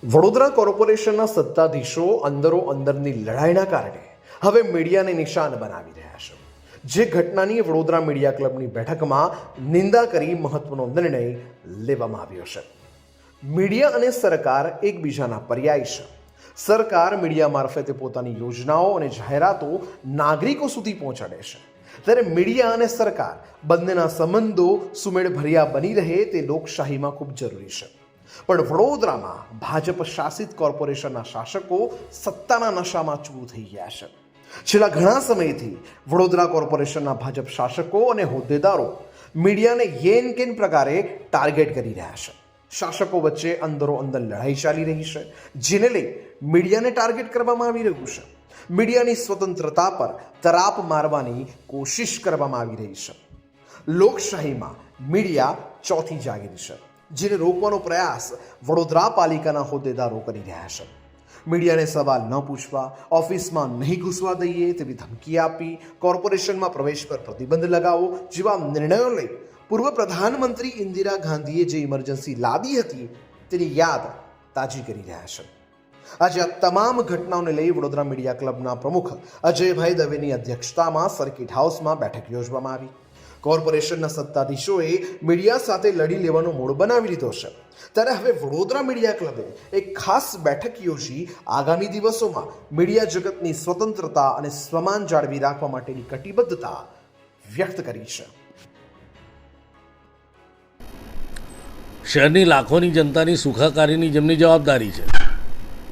વડોદરા કોર્પોરેશનના સત્તાધીશો અંદરો અંદરની લડાઈના કારણે હવે મીડિયાને નિશાન બનાવી રહ્યા છે. જે ઘટનાની વડોદરા મીડિયા ક્લબની બેઠકમાં નિંદા કરી મહત્વનો નિર્ણય લેવામાં આવ્યો છે. મીડિયા અને સરકાર એકબીજાના પર્યાય છે. સરકાર મીડિયા મારફતે પોતાની યોજનાઓ અને જાહેરાતો નાગરિકો સુધી પહોંચાડે છે, ત્યારે મીડિયા અને સરકાર બંનેના સંબંધો સુમેળભર્યા બની રહે તે લોકશાહીમાં ખૂબ જરૂરી છે. પણ વડોદરામાં ભાજપ શાસિત કોર્પોરેશનના શાસકો સત્તાના નશામાં ચૂર થઈ ગયા છે. છેલ્લા ઘણા સમયથી વડોદરા કોર્પોરેશનના ભાજપ શાસકો અને હોદ્દેદારો મીડિયાને યેન કેન પ્રકારે ટાર્ગેટ કરી રહ્યા છે. શાસકો વચ્ચે અંદરો અંદર લડાઈ ચાલી રહી છે, જેને લઈ મીડિયાને ટાર્ગેટ કરવામાં આવી રહ્યું છે. મીડિયાની સ્વતંત્રતા પર તરાપ મારવાની કોશિશ કરવામાં આવી રહી છે. લોકશાહીમાં મીડિયા ચોથી જાગીર છે, જેને રોકવાનો પ્રયાસ વડોદરા પાલિકાના હોદ્દેદારો કરી રહ્યા છે. મીડિયાને સવાલ ન પૂછવા, ઓફિસમાં નહીં ઘૂસવા દઈએ તેવી ધમકી આપી, કોર્પોરેશનમાં પ્રવેશ પર પ્રતિબંધ લગાવો જેવા નિર્ણયો લઈ પૂર્વ પ્રધાનમંત્રી ઇન્દિરા ગાંધીએ જે ઇમરજન્સી લાદી હતી તેની યાદ તાજી કરી રહ્યા છે. આજે આ તમામ ઘટનાઓને લઈ વડોદરા મીડિયા ક્લબના પ્રમુખ અજયભાઈ દવેની અધ્યક્ષતામાં સર્કિટ હાઉસમાં બેઠક યોજવામાં આવી. કોર્પોરેશનના સત્તાધીશોએ મીડિયા સાથે લડી લેવાનો મૂડ બનાવી લીધો છે, ત્યારે હવે વડોદરા મીડિયા ક્લબે એક ખાસ બેઠક યોજી આગામી દિવસોમાં મીડિયા જગતની સ્વતંત્રતા અને સ્વમાન જાળવી રાખવા માટેની કટિબદ્ધતા વ્યક્ત કરી છે. શહેરની લાખોની જનતાની સુખાકારીની જેમની જવાબદારી છે,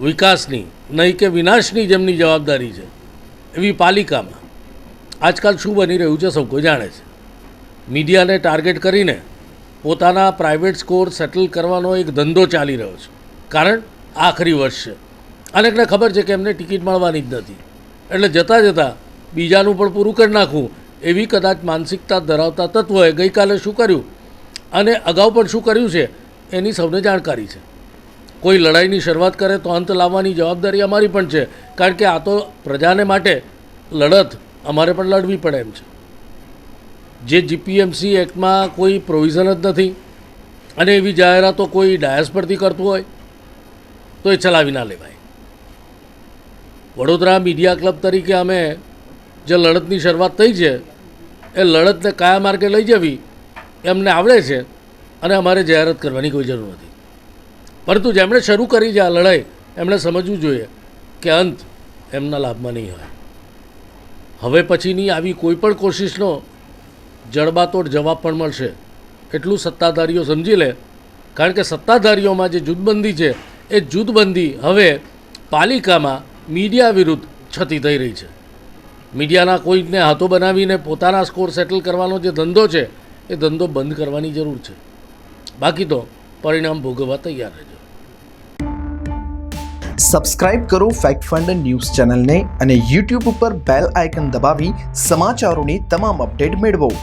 વિકાસની નહીં કે વિનાશની જેમની જવાબદારી છે, એવી પાલિકામાં આજકાલ શું બની રહ્યું છે સૌ કોઈ જાણે છે. મીડિયાને ટાર્ગેટ કરીને પોતાના પ્રાઇવેટ સ્કોર સેટલ કરવાનો એક ધંધો ચાલી રહ્યો છે. કારણ આખરી વર્ષ છે, અનેકને ખબર છે કે એમને ટિકિટ મળવાની જ નથી, એટલે જતાં જતાં બીજાનું પણ પૂરું કરી નાખવું એવી કદાચ માનસિકતા ધરાવતા તત્વોએ ગઈકાલે શું કર્યું અને અગાઉ પણ શું કર્યું છે એની સૌને જાણકારી છે. કોઈ લડાઈની શરૂઆત કરે તો અંત લાવવાની જવાબદારી અમારી પણ છે, કારણ કે આ તો પ્રજાને માટે લડત અમારે પણ લડવી પડે એમ છે. જે જીપીએમસી એક્ટમાં કોઈ પ્રોવિઝન જ નથી અને એવી જાહેરાતો કોઈ ડાયસ પરથી કરતું હોય તો એ ચલાવી ના લેવાય. વડોદરા મીડિયા ક્લબ તરીકે અમે જે લડતની શરૂઆત થઈ છે એ લડતને કયા માર્ગે લઈ જવી એમને આવડે છે અને અમારે જાહેરાત કરવાની કોઈ જરૂર નથી. પરંતુ જેમણે શરૂ કરી છે આ લડાઈ એમણે સમજવું જોઈએ કે અંત એમના લાભમાં નહીં હોય. હવે પછીની આવી કોઈ પણ કોશિશનો જડબાતોડ જવાબ પણ મળશે એટલું સત્તાધારીઓ સમજી લે, કારણ કે સત્તાધારીઓમાં જે જૂથબંધી છે એ જૂથબંધી હવે પાલિકામાં મીડિયા વિરુદ્ધ છતી થઈ રહી છે. મીડિયાના કોઈને હાથો બનાવીને પોતાના સ્કોર સેટલ કરવાનો જે ધંધો છે એ ધંધો બંધ કરવાની જરૂર છે, બાકી તો પરિણામ ભોગવવા તૈયાર રહેજો. સબસ્ક્રાઇબ કરો ફેક્ટ ફંડ ન્યૂઝ ચેનલને અને યુટ્યુબ ઉપર બેલ આઇકન દબાવી સમાચારોની તમામ અપડેટ મેળવો.